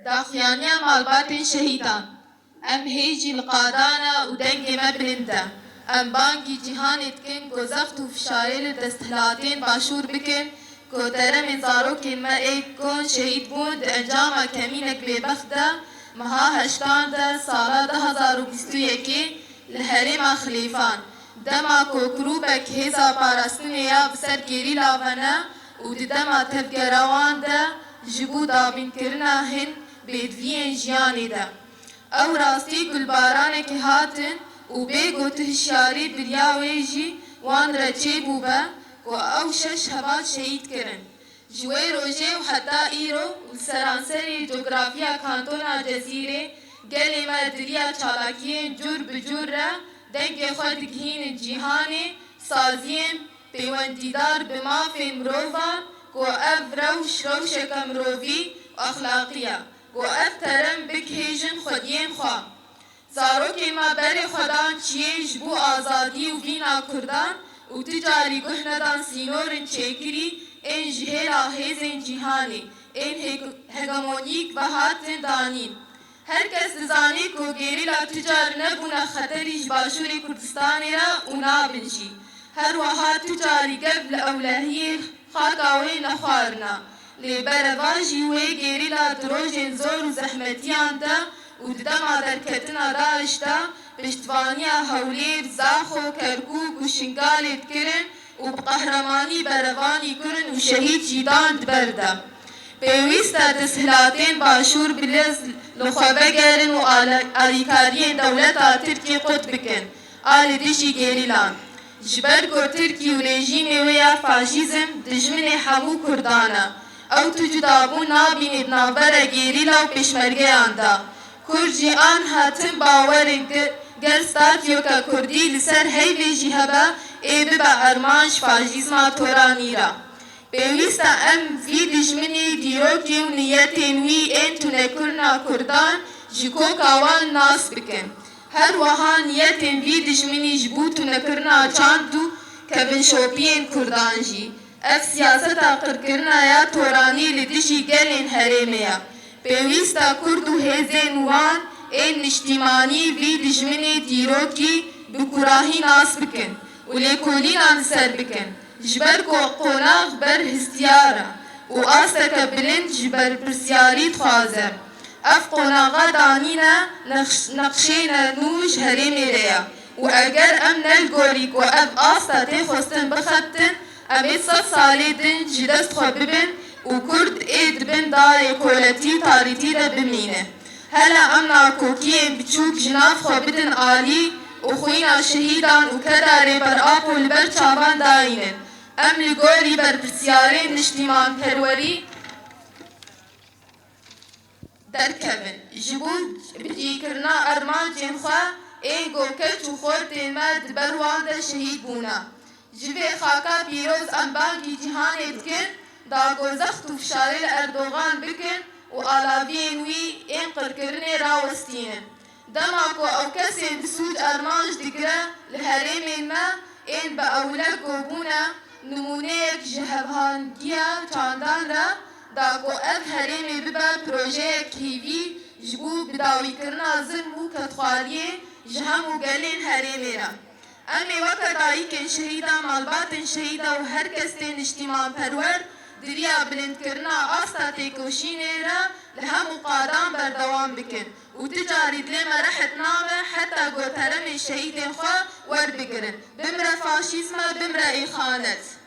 داخيانيا مالبات شهيدان ام هيجي القادانا ودنجي مبرندا ام بانجي جهانت كن كو زخت وفشاريل دستهلاتين باشور بكن كو ترم زاروكين ما ايك كون شهيد بوند انجاما كمينك ببخدا مها هشتان دا سالا 2021 لهرم خليفان دما كو كروبك هزا باراستنيا بسر گيري لاوانا وددما تفگراوان دا جبو دابين كرنا هن بدوين جياني دا او راستي گلبارانك هاتن و بيگو تهشياري برياويجي وان رچي بوبا و او شش هبات شهيد کرن جوي روجي و حتى ايرو و سرانسري جغرافيا كانتونا جزيري گلي ما دريا چالاكيين جور بجور را دنگ خود گهين جيهاني سازيم بيونديدار بمافي مروفان و اف روشك مروفي و اخلاقيا و اف ترم بكهيجن خودين خواه زاروكي ما بري خدان چيش بو آزادي و بينا كردان و تجاري گهندان سينورن چيكري ان جهلا هزن جيهاني ان هگمونيك و هاتن دانين هر کس دزانی کو گیری لا تجار نبونا خطریش باشوری کردستانی را و نابنجی هر وها تجاری قبل اولهی خاکاوی نخوارنا لی برواجی وی گیری لا دروجین زور و زحمتیان دا و ددما درکتنا داشتا پشتوانیا هولیر زاخو کرکوک و شنگالت کرن و بقهرمانی بروانی کرن و شهید جیدان دبرده پیوستا تسهیلاتین باشور بلز لخوابه گرن و آلیکارین دولتا ترکی قد بکن آل دشی گیریلان جبر کو ترکی و رژیم ویا فاشیزم دجمن حمو کردانا او تجدابو نابین ابنابر گیریلا و پشمرگه آندا کرجی آن هاتم باور گرستات یوکا کردی لسر هیلی جهبا ای ببا ارمانش فاشیزما تورانی را پیوستا ام وی دجمنی دیروکی و نیتین وی این تونکرنا کردان جکو کاوان ناس بکن هر وها نیتین وی دجمنی جبو تونکرنا چاندو کبن شوپین کردان جی اف سیاستا قرکرنا یا تورانی لدشی گلین هریمیا پیوستا کردو هزین وان این نشتیمانی وی دجمنی دیروکی بکراهی ناس بکن ولی کولینان سر بکن جبر کو قناغ بر هستیارا و آستک بلند جبر پرسیاری تخوازم اف قناغا دانینا نقشینا نوش هرمی ریا و اگر ام نلگوریک و اف آستا تخوستن بخطن امی 100 سالی دن جدست خو ببن و کرد اید بن دار کولتی تاریتی دا بمینه هلا ام ناکوکی بچوک جناف خو بدن آلی و خوینا شهیدان و کراره بر آب و لبر چاوان داینن ام لگوری بر پرسیارین نشتیمان پروری درکبن جبون بجی کرنا ارمان جنخوا این گوکچ و خورتین مد بروان دا شهید بونا جوی خاکا پیروز ام بانگی جهان ادکن دا گوزخت و فشاری اردوغان بکن و آلاوین وی این قرکرن راوستینن دما کو او کسی بسود ارمانج دگره لحریم ما این با اولا گوبونا نمونه جهبهانگیا چاندان را دا کو اف حریم ببا پروژه کیوی جبو بداوی کرنا ظلم و کتخواریه جهم و گلین حریم را امی وقت دایی کن شهیدا مالبات شهیدا و هر کس تین اجتماع پرور دریا بلند کرنا آستا تیکوشینه را لهم قادام بردوام بکن و تجاری دلما رحت نامه حتى قوترم الشهيد خوا ور بگرن بمرا فاشيزما بمرا إخانت